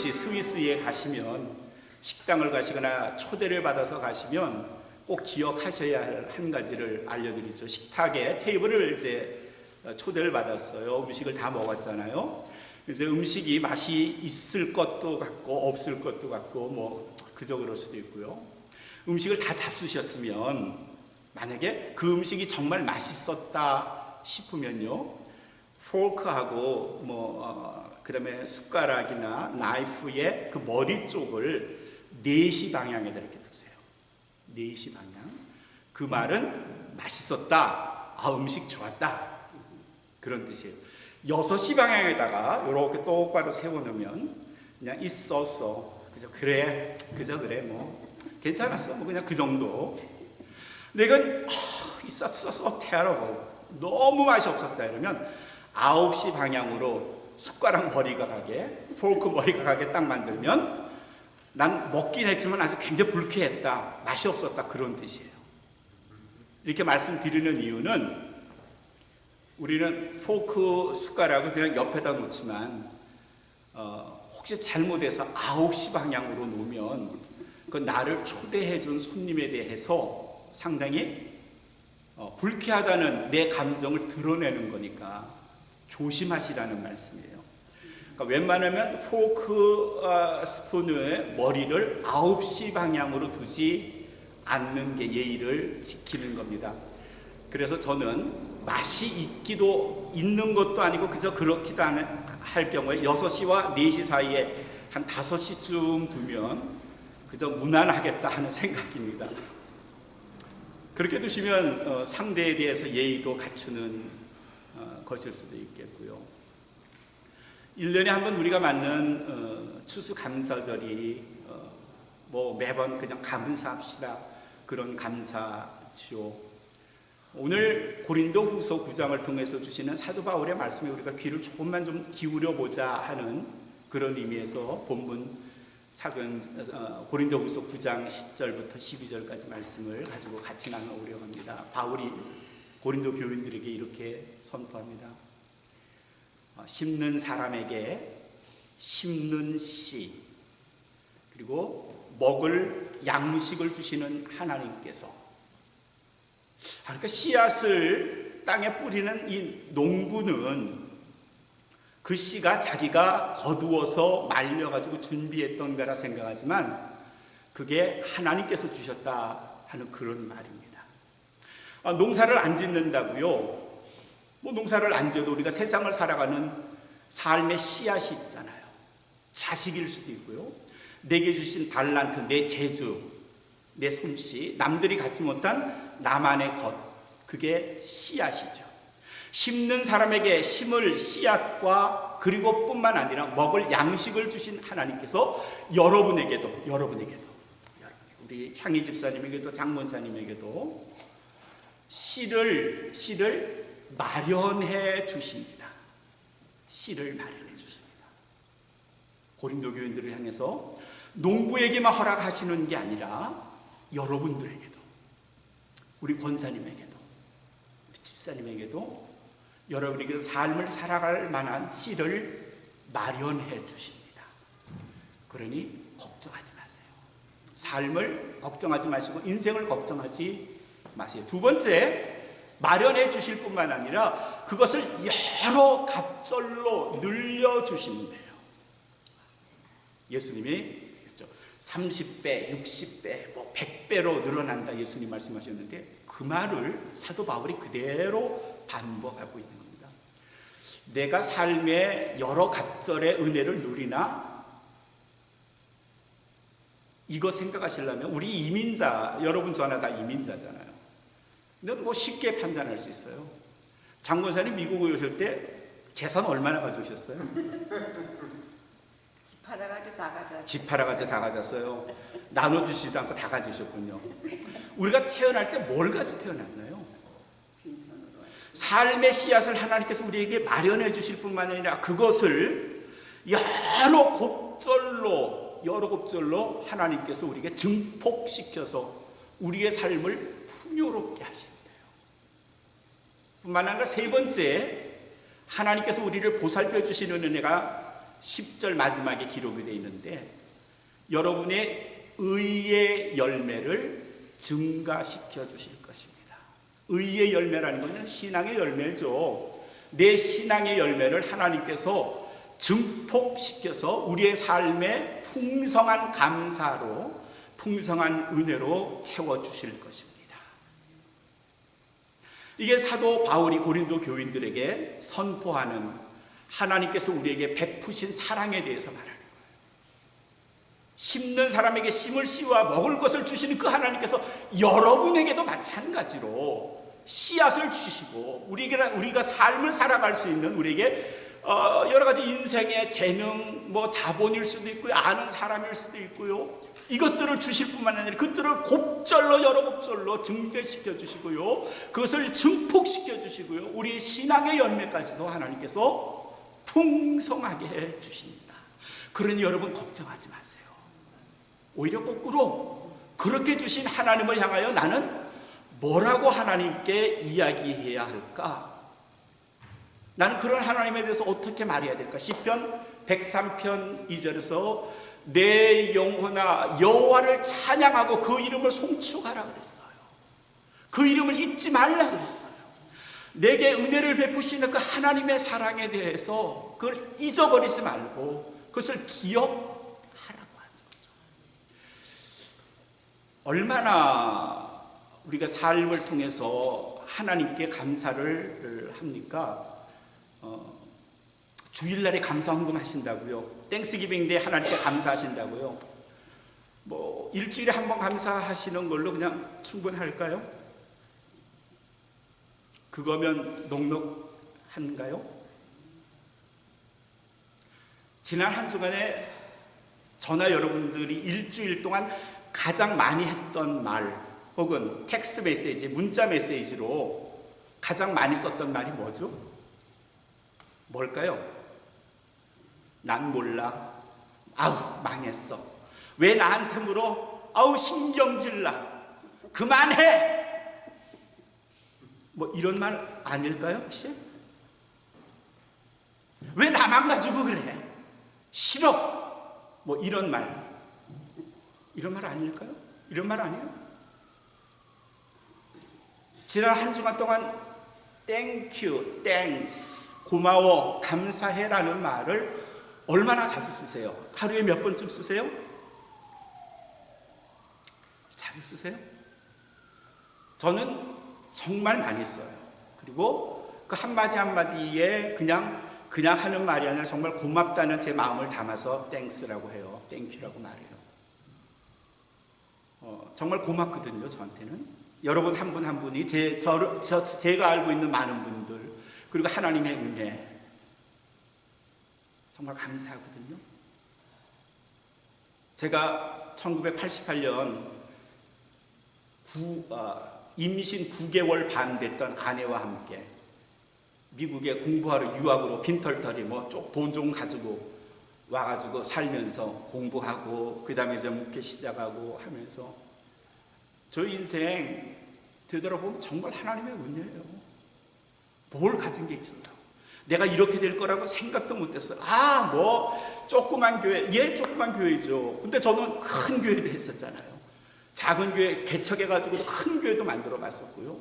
혹시 스위스에 가시면 식당을 가시거나 초대를 받아서 가시면 꼭 기억하셔야 할 한 가지를 알려드리죠. 식탁에 테이블을 이제 초대를 받았어요. 음식을 다 먹었잖아요. 그래서 음식이 맛이 있을 것도 같고 없을 것도 같고 뭐 그저 그럴 수도 있고요. 음식을 다 잡수셨으면 만약에 그 음식이 정말 맛있었다 싶으면요, 포크하고 그다음에 숟가락이나 나이프의 그 머리 쪽을 4시 방향에다 이렇게 두세요. 4시 방향. 그 말은 맛있었다, 음식 좋았다, 그런 뜻이에요. 6시 방향에다가 이렇게 똑바로 세워놓으면 그냥 있었어, 그저 그래 뭐 괜찮았어, 뭐 그냥 그 정도. 근데 이건 있었어 terrible, 너무 맛이 없었다 이러면 9시 방향으로 숟가락 머리가 가게, 포크 머리가 가게 딱 만들면 난 먹긴 했지만 아주 굉장히 불쾌했다, 맛이 없었다, 그런 뜻이에요. 이렇게 말씀드리는 이유는 우리는 포크 숟가락을 그냥 옆에다 놓지만 혹시 잘못해서 9시 방향으로 놓으면 그 나를 초대해 준 손님에 대해서 상당히 불쾌하다는 내 감정을 드러내는 거니까 조심하시라는 말씀이에요. 그러니까 웬만하면 포크 스푼의 머리를 9시 방향으로 두지 않는 게 예의를 지키는 겁니다. 그래서 저는 맛이 있는 것도 아니고 그저 그렇기도 할 경우에 6시와 4시 사이에 한 5시쯤 두면 그저 무난하겠다 하는 생각입니다. 그렇게 두시면 상대에 대해서 예의도 갖추는 것일 수도 있겠고요. 1년에 한 번 우리가 맞는 추수감사절이 매번 그냥 감사합시다, 그런 감사죠. 오늘 고린도후서 9장을 통해서 주시는 사도 바울의 말씀에 우리가 귀를 조금만 좀 기울여 보자 하는 그런 의미에서 본문 고린도후서 9장 10절부터 12절까지 말씀을 가지고 같이 나누려고 합니다. 바울이 고린도 교인들에게 이렇게 선포합니다. 심는 사람에게 심는 씨, 그리고 먹을 양식을 주시는 하나님께서, 그러니까 씨앗을 땅에 뿌리는 이 농부는 그 씨가 자기가 거두어서 말려가지고 준비했던 거라 생각하지만 그게 하나님께서 주셨다 하는 그런 말입니다. 농사를 안 짓는다고요? 농사를 안 지어도 우리가 세상을 살아가는 삶의 씨앗이 있잖아요. 자식일 수도 있고요, 내게 주신 달란트, 내 재주, 내 솜씨, 남들이 갖지 못한 나만의 것, 그게 씨앗이죠. 심는 사람에게 심을 씨앗과 그리고 뿐만 아니라 먹을 양식을 주신 하나님께서 여러분에게도 우리 향희 집사님에게도 장문사님에게도 씨를 마련해 주십니다. 씨를 마련해 주십니다. 고린도 교인들을 향해서 농부에게만 허락하시는 게 아니라 여러분들에게도, 우리 권사님에게도, 우리 집사님에게도, 여러분에게도 삶을 살아갈 만한 씨를 마련해 주십니다. 그러니 걱정하지 마세요. 삶을 걱정하지 마시고 인생을 걱정하지 마세요. 두 번째, 마련해 주실 뿐만 아니라 그것을 여러 갑절로 늘려주신대요. 예수님이 30배, 60배, 100배로 늘어난다 예수님 말씀하셨는데 그 말을 사도 바울이 그대로 반복하고 있는 겁니다. 내가 삶의 여러 갑절의 은혜를 누리나? 이거 생각하시려면 우리 이민자, 여러분 저 하나 다 이민자잖아요. 근데 쉽게 판단할 수 있어요. 장모사님 미국에 오실 때 재산 얼마나 가져오셨어요? 집 팔아가지고 다 가졌어요. 나눠주시지도 않고 다 가지셨군요. 우리가 태어날 때 뭘 가지고 태어났나요? 삶의 씨앗을 하나님께서 우리에게 마련해 주실 뿐만 아니라 그것을 여러 곱절로 하나님께서 우리에게 증폭시켜서 우리의 삶을 풍요롭게 하신대요. 뿐만 아니라 세 번째, 하나님께서 우리를 보살펴 주시는 은혜가 10절 마지막에 기록이 되어 있는데 여러분의 의의 열매를 증가시켜 주실 것입니다. 의의 열매라는 것은 신앙의 열매죠. 내 신앙의 열매를 하나님께서 증폭시켜서 우리의 삶에 풍성한 감사로, 풍성한 은혜로 채워주실 것입니다. 이게 사도 바울이 고린도 교인들에게 선포하는 하나님께서 우리에게 베푸신 사랑에 대해서 말하는 거예요. 심는 사람에게 심을 씨와 먹을 것을 주시는 그 하나님께서 여러분에게도 마찬가지로 씨앗을 주시고 우리가 삶을 살아갈 수 있는 우리에게 여러 가지 인생의 재능, 자본일 수도 있고요, 아는 사람일 수도 있고요, 이것들을 주실 뿐만 아니라 그것들을 곱절로 여러 곱절로 증대시켜 주시고요, 그것을 증폭시켜 주시고요, 우리의 신앙의 열매까지도 하나님께서 풍성하게 해 주십니다. 그러니 여러분 걱정하지 마세요. 오히려 거꾸로 그렇게 주신 하나님을 향하여 나는 뭐라고 하나님께 이야기해야 할까? 나는 그런 하나님에 대해서 어떻게 말해야 될까? 시편 103편 2절에서 내 영혼아 여호와를 찬양하고 그 이름을 송축하라 그랬어요. 그 이름을 잊지 말라 그랬어요. 내게 은혜를 베푸시는 그 하나님의 사랑에 대해서 그걸 잊어버리지 말고 그것을 기억하라고 하죠. 얼마나 우리가 삶을 통해서 하나님께 감사를 합니까? 주일날에 감사헌금 하신다고요, 땡스기빙 데이 하나님께 감사하신다고요, 일주일에 한 번 감사하시는 걸로 그냥 충분할까요? 그거면 넉넉한가요? 지난 한 주간에 저나 여러분들이 일주일 동안 가장 많이 했던 말, 혹은 텍스트 메시지, 문자 메시지로 가장 많이 썼던 말이 뭐죠? 뭘까요? 난 몰라. 아우 망했어. 왜 나한테 물어? 아우 신경질나. 그만해. 이런 말 아닐까요 혹시? 왜 나만 가지고 그래? 싫어. 이런 말 아닐까요? 이런 말 아니에요? 지난 한 주간 동안 땡큐, 땡스, 고마워, 감사해라는 말을 얼마나 자주 쓰세요? 하루에 몇 번쯤 쓰세요? 자주 쓰세요? 저는 정말 많이 써요. 그리고 그 한마디 한마디에 그냥 하는 말이 아니라 정말 고맙다는 제 마음을 담아서 땡스라고 해요. 땡큐라고 말해요. 정말 고맙거든요, 저한테는. 여러분 한 분 한 분이 제가 알고 있는 많은 분들, 그리고 하나님의 은혜 정말 감사하거든요. 제가 1988년 임신 9개월 반 됐던 아내와 함께 미국에 공부하러 유학으로 빈털터리 돈 좀 가지고 와가지고 살면서 공부하고 그 다음에 이제 목회 시작하고 하면서 저 인생 되돌아보면 정말 하나님의 은혜예요. 뭘 가진 게 있어요? 내가 이렇게 될 거라고 생각도 못했어요. 조그만 교회, 조그만 교회죠. 근데 저는 큰 교회도 했었잖아요. 작은 교회 개척해가지고도 큰 교회도 만들어 봤었고요.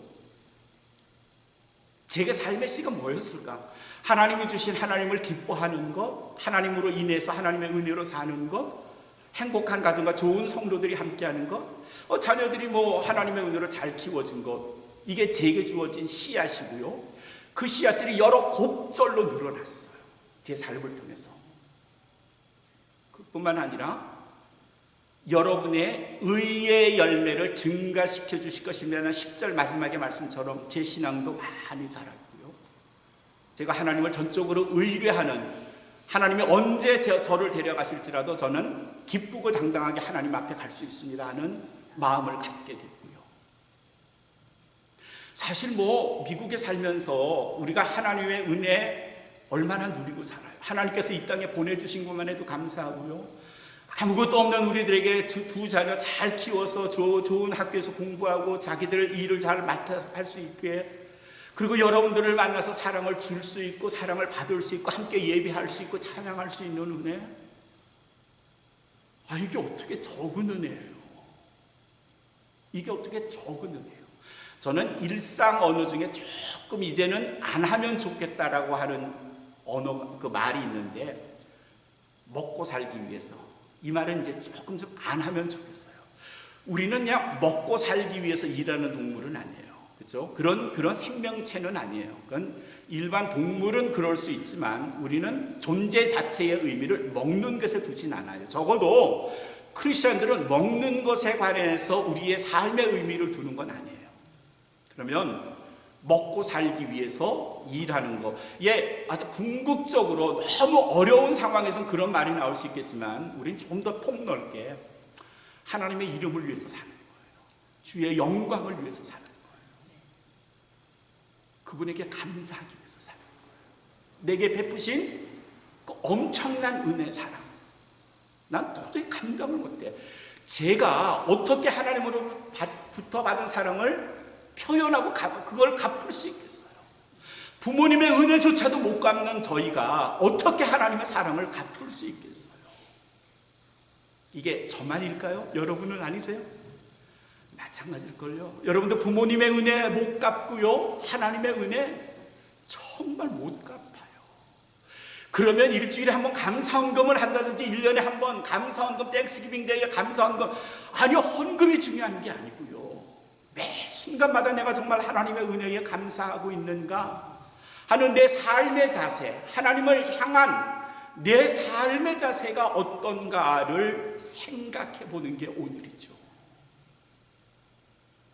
제게 삶의 씨가 뭐였을까? 하나님이 주신 하나님을 기뻐하는 것, 하나님으로 인해서 하나님의 은혜로 사는 것, 행복한 가정과 좋은 성도들이 함께하는 것, 자녀들이 하나님의 은혜로 잘 키워진 것, 이게 제게 주어진 씨앗이고요. 그 씨앗들이 여러 곱절로 늘어났어요. 제 삶을 통해서. 그뿐만 아니라 여러분의 의의 열매를 증가시켜 주실 것이라는 10절 마지막의 말씀처럼 제 신앙도 많이 자랐고요. 제가 하나님을 전적으로 의뢰하는, 하나님이 언제 저를 데려가실지라도 저는 기쁘고 당당하게 하나님 앞에 갈 수 있습니다 하는 마음을 갖게 됐고요. 사실 미국에 살면서 우리가 하나님의 은혜 얼마나 누리고 살아요. 하나님께서 이 땅에 보내주신 것만 해도 감사하고요. 아무것도 없는 우리들에게 두 자녀 잘 키워서 좋은 학교에서 공부하고 자기들 일을 잘 맡아 할 수 있게, 그리고 여러분들을 만나서 사랑을 줄 수 있고 사랑을 받을 수 있고 함께 예배할 수 있고 찬양할 수 있는 은혜. 이게 어떻게 적은 은혜예요? 이게 어떻게 적은 은혜예요? 저는 일상 언어 중에 조금 이제는 안 하면 좋겠다라고 하는 언어, 그 말이 있는데, 먹고 살기 위해서. 이 말은 이제 조금 좀 안 하면 좋겠어요. 우리는 그냥 먹고 살기 위해서 일하는 동물은 아니에요. 그렇죠? 그런 생명체는 아니에요. 그건 일반 동물은 그럴 수 있지만 우리는 존재 자체의 의미를 먹는 것에 두진 않아요. 적어도 크리스천들은 먹는 것에 관해서 우리의 삶의 의미를 두는 건 아니에요. 그러면 먹고 살기 위해서 일하는 거, 아주 궁극적으로 너무 어려운 상황에서는 그런 말이 나올 수 있겠지만 우린 좀 더 폭넓게 하나님의 이름을 위해서 사는 거예요. 주의 영광을 위해서 사는 거예요. 그분에게 감사하기 위해서 사는 거예요. 내게 베푸신 그 엄청난 은혜, 사랑, 난 도저히 감당을 못해. 제가 어떻게 하나님으로부터 받은 사랑을 표현하고 그걸 갚을 수 있겠어요? 부모님의 은혜조차도 못 갚는 저희가 어떻게 하나님의 사랑을 갚을 수 있겠어요? 이게 저만일까요? 여러분은 아니세요? 마찬가지일걸요. 여러분도 부모님의 은혜 못 갚고요, 하나님의 은혜 정말 못 갚아요. 그러면 일주일에 한 번 감사헌금을 한다든지 1년에 한 번 감사헌금, 땡스기빙 데이에 감사헌금, 아니요, 헌금이 중요한 게 아니고요, 매 순간마다 내가 정말 하나님의 은혜에 감사하고 있는가 하는 내 삶의 자세, 하나님을 향한 내 삶의 자세가 어떤가를 생각해 보는 게 오늘이죠.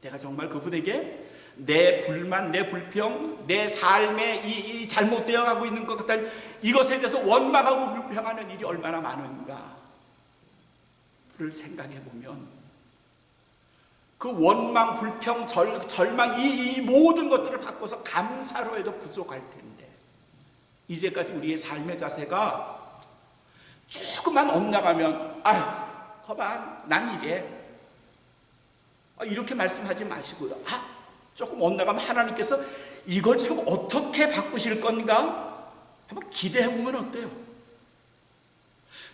내가 정말 그분에게 내 불만, 내 불평, 내 삶에 이 잘못되어 가고 있는 것 같다는 이것에 대해서 원망하고 불평하는 일이 얼마나 많은가를 생각해 보면 그 원망, 불평, 절망, 이 모든 것들을 바꿔서 감사로 해도 부족할 텐데, 이제까지 우리의 삶의 자세가 조금만 엇나가면 거봐, 난 이래, 이렇게 말씀하지 마시고요, 조금 엇나가면 하나님께서 이걸 지금 어떻게 바꾸실 건가 한번 기대해 보면 어때요?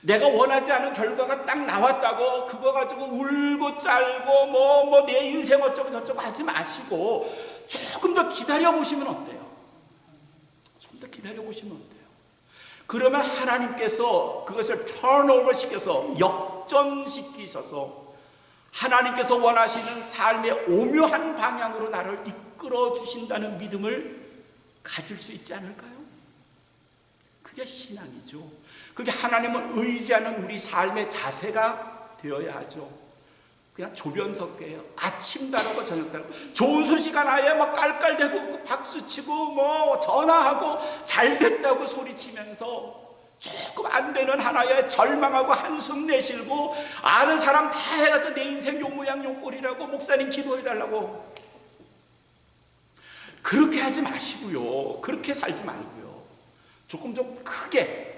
내가 원하지 않은 결과가 딱 나왔다고 그거 가지고 울고 짤고 뭐 내 인생 어쩌고 저쩌고 하지 마시고 조금 더 기다려 보시면 어때요? 좀 더 기다려 보시면 어때요? 그러면 하나님께서 그것을 턴오버 시켜서 역전시키셔서 하나님께서 원하시는 삶의 오묘한 방향으로 나를 이끌어 주신다는 믿음을 가질 수 있지 않을까요? 그게 신앙이죠. 그게 하나님을 의지하는 우리 삶의 자세가 되어야 하죠. 그냥 조변석계예요. 아침 다르고 저녁 다르고, 좋은 소식 하나에 막 깔깔대고 박수치고 전화하고 잘 됐다고 소리치면서 조금 안 되는 하나에 절망하고 한숨 내쉬고, 아는 사람 다 해가지고 내 인생 요 모양 요 꼴이라고 목사님 기도해달라고, 그렇게 하지 마시고요, 그렇게 살지 말고요, 조금 좀 크게,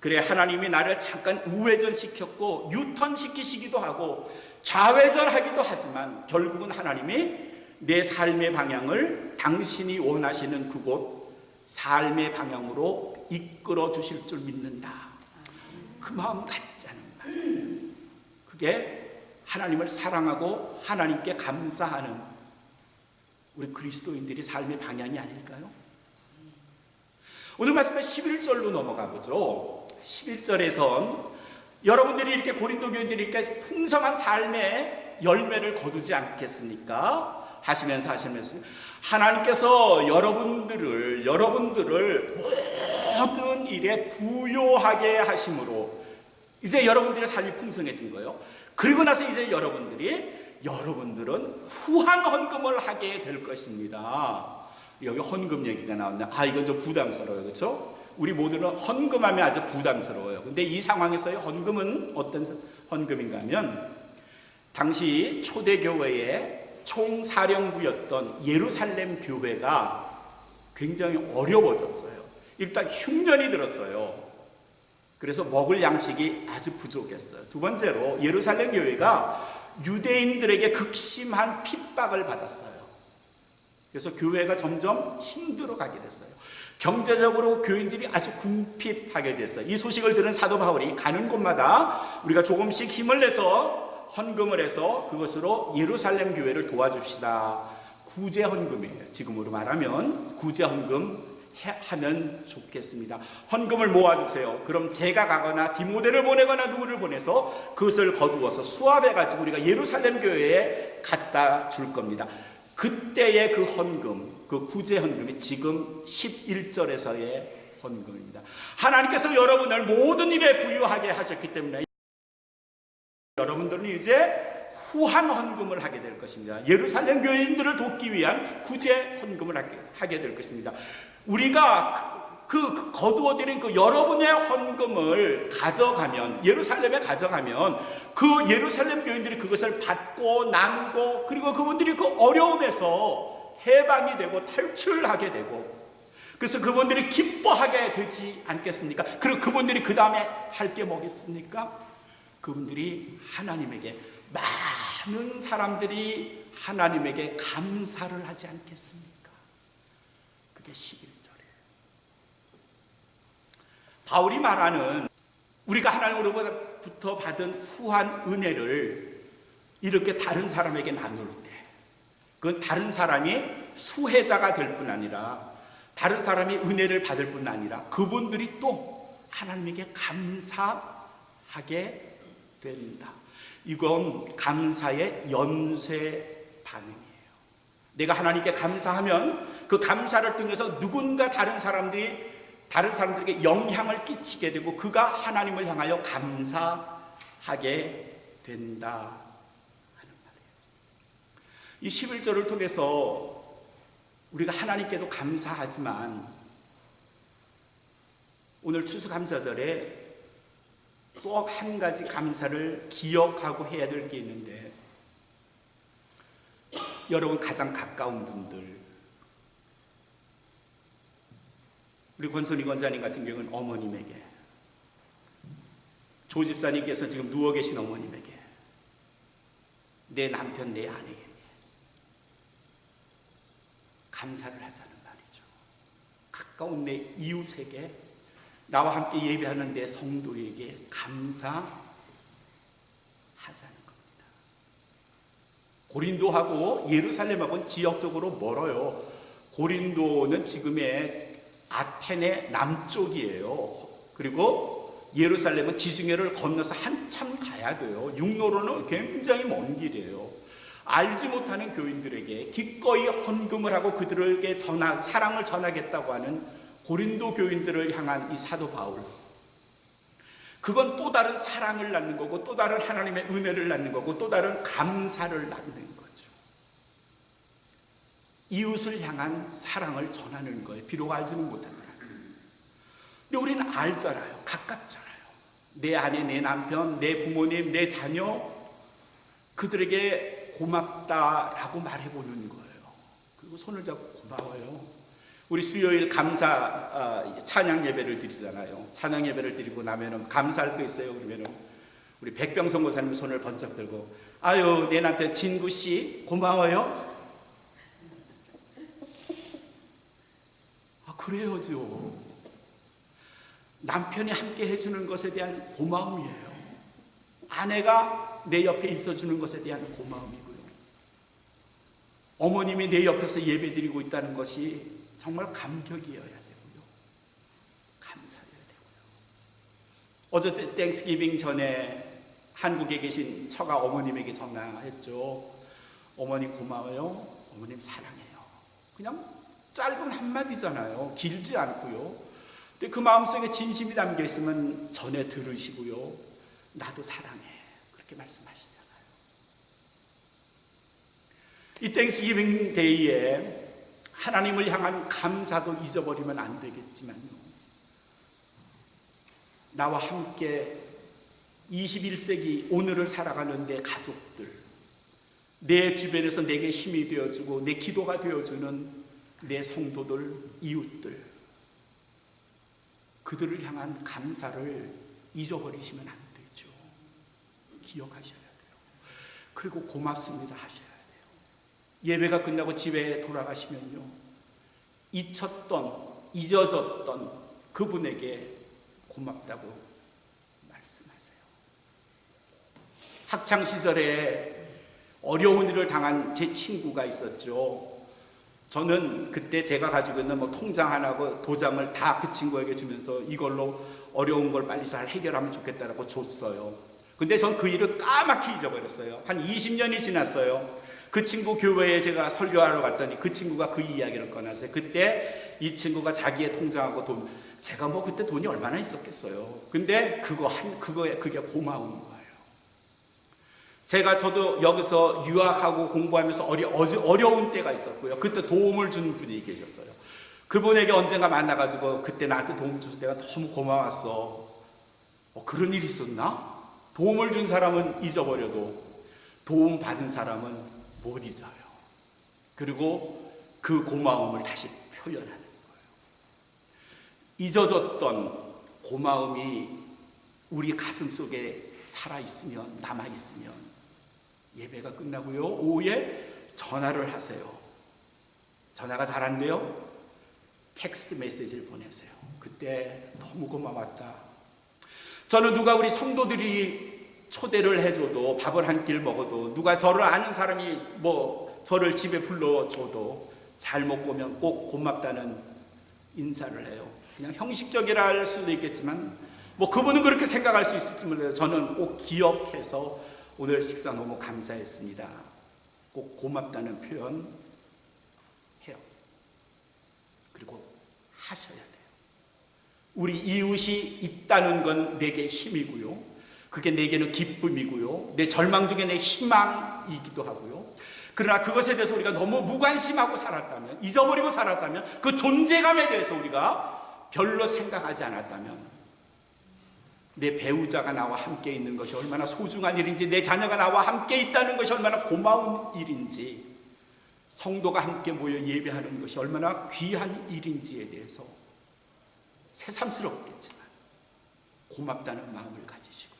그래 하나님이 나를 잠깐 우회전시켰고 유턴시키시기도 하고 좌회전하기도 하지만 결국은 하나님이 내 삶의 방향을 당신이 원하시는 그곳 삶의 방향으로 이끌어 주실 줄 믿는다, 그 마음 갖지 않은 말, 그게 하나님을 사랑하고 하나님께 감사하는 우리 그리스도인들의 삶의 방향이 아닐까요? 오늘 말씀에 11절로 넘어가 보죠. 11절에선 여러분들이 이렇게 고린도 교인들이 이렇게 풍성한 삶의 열매를 거두지 않겠습니까? 하시면서 하나님께서 여러분들을 모든 일에 부요하게 하심으로 이제 여러분들의 삶이 풍성해진 거예요. 그리고 나서 이제 여러분들은 후한 헌금을 하게 될 것입니다. 여기 헌금 얘기가 나왔네. 이건 좀 부담스러워요, 그렇죠? 우리 모두는 헌금하면 아주 부담스러워요. 근데 이 상황에서의 헌금은 어떤 헌금인가 하면, 당시 초대교회의 총사령부였던 예루살렘 교회가 굉장히 어려워졌어요. 일단 흉년이 들었어요. 그래서 먹을 양식이 아주 부족했어요. 두 번째로 예루살렘 교회가 유대인들에게 극심한 핍박을 받았어요. 그래서 교회가 점점 힘들어가게 됐어요. 경제적으로 교인들이 아주 궁핍하게 됐어요. 이 소식을 들은 사도 바울이 가는 곳마다 우리가 조금씩 힘을 내서 헌금을 해서 그것으로 예루살렘 교회를 도와줍시다. 구제 헌금이에요. 지금으로 말하면 구제 헌금 하면 좋겠습니다. 헌금을 모아주세요. 그럼 제가 가거나 디모데를 보내거나 누구를 보내서 그것을 거두어서 수합해가지고 우리가 예루살렘 교회에 갖다 줄 겁니다. 그때의 그 헌금, 그 구제 헌금이 지금 11절에서의 헌금입니다. 하나님께서 여러분을 모든 일에 부유하게 하셨기 때문에 여러분들은 이제 후한 헌금을 하게 될 것입니다. 예루살렘 교인들을 돕기 위한 구제 헌금을 하게 될 것입니다. 우리가 그 거두어드린 그 여러분의 헌금을 가져가면, 예루살렘에 가져가면 그 예루살렘 교인들이 그것을 받고 나누고, 그리고 그분들이 그 어려움에서 해방이 되고 탈출하게 되고, 그래서 그분들이 기뻐하게 되지 않겠습니까? 그리고 그분들이 그 다음에 할 게 뭐겠습니까? 그분들이 하나님에게, 많은 사람들이 하나님에게 감사를 하지 않겠습니까? 그게 11절이에요. 바울이 말하는 우리가 하나님으로부터 받은 후한 은혜를 이렇게 다른 사람에게 나눌 때, 그건 다른 사람이 수혜자가 될 뿐 아니라, 다른 사람이 은혜를 받을 뿐 아니라 그분들이 또 하나님에게 감사하게 된다. 이건 감사의 연쇄 반응이에요. 내가 하나님께 감사하면 그 감사를 통해서 누군가 다른 사람들에게 영향을 끼치게 되고 그가 하나님을 향하여 감사하게 된다 하는 말이에요. 이 11절을 통해서 우리가 하나님께도 감사하지만 오늘 추수감사절에 또 한 가지 감사를 기억하고 해야 될 게 있는데, 여러분 가장 가까운 분들, 우리 권선희 권사님 같은 경우는 어머님에게, 조 집사님께서 지금 누워 계신 어머님에게, 내 남편, 내 아내에게 감사를 하자는 말이죠. 가까운 내 이웃에게, 나와 함께 예배하는 내 성도에게 감사하자는 겁니다. 고린도하고 예루살렘하고는 지역적으로 멀어요. 고린도는 지금의 아테네 남쪽이에요. 그리고 예루살렘은 지중해를 건너서 한참 가야 돼요. 육로로는 굉장히 먼 길이에요. 알지 못하는 교인들에게 기꺼이 헌금을 하고 그들에게 사랑을 전하겠다고 하는 고린도 교인들을 향한 이 사도 바울, 그건 또 다른 사랑을 낳는 거고, 또 다른 하나님의 은혜를 낳는 거고, 또 다른 감사를 낳는 거죠. 이웃을 향한 사랑을 전하는 거예요. 비록 알지는 못하더라도. 근데 우리는 알잖아요. 가깝잖아요. 내 아내, 내 남편, 내 부모님, 내 자녀, 그들에게 고맙다라고 말해보는 거예요. 그리고 손을 잡고 고마워요. 우리 수요일 감사 찬양 예배를 드리잖아요. 찬양 예배를 드리고 나면은 감사할 거 있어요. 그러면은 우리 백병성 목사님 손을 번쩍 들고, 아유 내 남편 진구 씨 고마워요. 그래요죠. 남편이 함께 해주는 것에 대한 고마움이에요. 아내가 내 옆에 있어주는 것에 대한 고마움이고요. 어머님이 내 옆에서 예배드리고 있다는 것이 정말 감격이어야 되고요. 감사해야 되고요. 어제 땡스기빙 전에 한국에 계신 처가 어머님에게 전화했죠. 어머니 고마워요. 어머님 사랑해요. 그냥 짧은 한마디잖아요. 길지 않고요. 근데 그 마음속에 진심이 담겨 있으면 전해 들으시고요. 나도 사랑해. 그렇게 말씀하시잖아요. 이 땡스기빙 데이에 하나님을 향한 감사도 잊어버리면 안 되겠지만요. 나와 함께 21세기 오늘을 살아가는 내 가족들, 내 주변에서 내게 힘이 되어주고 내 기도가 되어주는 내 성도들, 이웃들, 그들을 향한 감사를 잊어버리시면 안 되죠. 기억하셔야 돼요. 그리고 고맙습니다 하셔야 돼요. 예배가 끝나고 집에 돌아가시면요, 잊어졌던 그분에게 고맙다고 말씀하세요. 학창시절에 어려운 일을 당한 제 친구가 있었죠. 저는 그때 제가 가지고 있는 통장 하나고 도장을 다 그 친구에게 주면서 이걸로 어려운 걸 빨리 잘 해결하면 좋겠다라고 줬어요. 근데 전 그 일을 까맣게 잊어버렸어요. 한 20년이 지났어요. 그 친구 교회에 제가 설교하러 갔더니 그 친구가 그 이야기를 꺼냈어요. 그때 이 친구가 자기의 통장하고 돈, 제가 그때 돈이 얼마나 있었겠어요. 근데 그게 고마운 거예요. 저도 여기서 유학하고 공부하면서 어려운 때가 있었고요. 그때 도움을 준 분이 계셨어요. 그분에게 언젠가 만나가지고 그때 나한테 도움 줄 때가 너무 고마웠어. 그런 일이 있었나? 도움을 준 사람은 잊어버려도 도움 받은 사람은 못 잊어요. 그리고 그 고마움을 다시 표현하는 거예요. 잊어졌던 고마움이 우리 가슴 속에 살아있으면, 남아있으면 예배가 끝나고요, 오후에 전화를 하세요. 전화가 잘 안 돼요? 텍스트 메시지를 보내세요. 그때 너무 고마웠다. 저는 누가 우리 성도들이 초대를 해줘도, 밥을 한 끼를 먹어도, 누가 저를 아는 사람이 저를 집에 불러줘도 잘 먹고 오면 꼭 고맙다는 인사를 해요. 그냥 형식적이라 할 수도 있겠지만 그분은 그렇게 생각할 수 있을지 몰라요. 저는 꼭 기억해서 오늘 식사 너무 감사했습니다, 꼭 고맙다는 표현 해요. 그리고 하셔야 돼요. 우리 이웃이 있다는 건 내게 힘이고요, 그게 내게는 기쁨이고요, 내 절망 중에 내 희망이기도 하고요. 그러나 그것에 대해서 우리가 너무 무관심하고 살았다면, 잊어버리고 살았다면, 그 존재감에 대해서 우리가 별로 생각하지 않았다면, 내 배우자가 나와 함께 있는 것이 얼마나 소중한 일인지, 내 자녀가 나와 함께 있다는 것이 얼마나 고마운 일인지, 성도가 함께 모여 예배하는 것이 얼마나 귀한 일인지에 대해서 새삼스럽겠지만 고맙다는 마음을 가지시고요.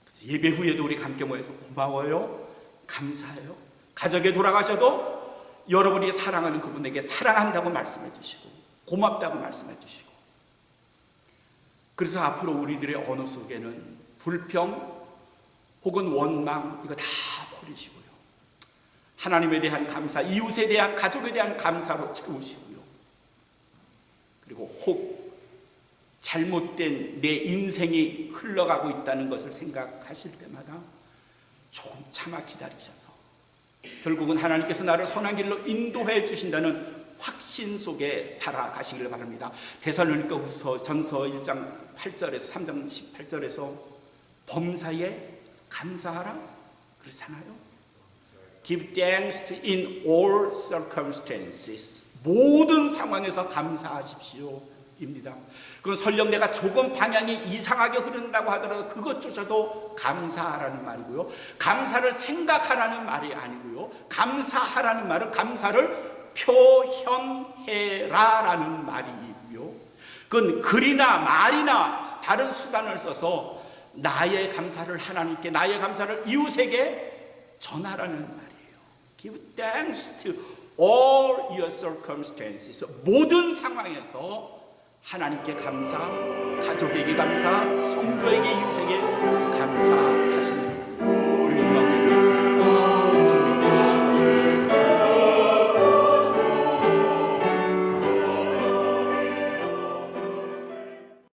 그래서 예배 후에도 우리 함께 모여서 고마워요, 감사해요, 가족에 돌아가셔도 여러분이 사랑하는 그분에게 사랑한다고 말씀해 주시고 고맙다고 말씀해 주시고, 그래서 앞으로 우리들의 언어 속에는 불평 혹은 원망, 이거 다 버리시고요, 하나님에 대한 감사, 이웃에 대한, 가족에 대한 감사로 채우시고요, 그리고 혹 잘못된 내 인생이 흘러가고 있다는 것을 생각하실 때마다 조금 참아 기다리셔서 결국은 하나님께서 나를 선한 길로 인도해 주신다는 확신 속에 살아가시길 바랍니다. 데살로니가후서 전서 1장 8절에서 3장 18절에서 범사에 감사하라 그렇잖아요. Give thanks in all circumstances. 모든 상황에서 감사하십시오 입니다. 그건 설령 내가 조금 방향이 이상하게 흐른다고 하더라도 그것조차도 감사하라는 말이고요, 감사를 생각하라는 말이 아니고요, 감사하라는 말은 감사를 표현해라라는 말이고요, 그건 글이나 말이나 다른 수단을 써서 나의 감사를 하나님께, 나의 감사를 이웃에게 전하라는 말이에요. Give thanks to all your circumstances. 모든 상황에서 하나님께 감사, 가족에게 감사, 성도에게, 이웃에게 감사하시는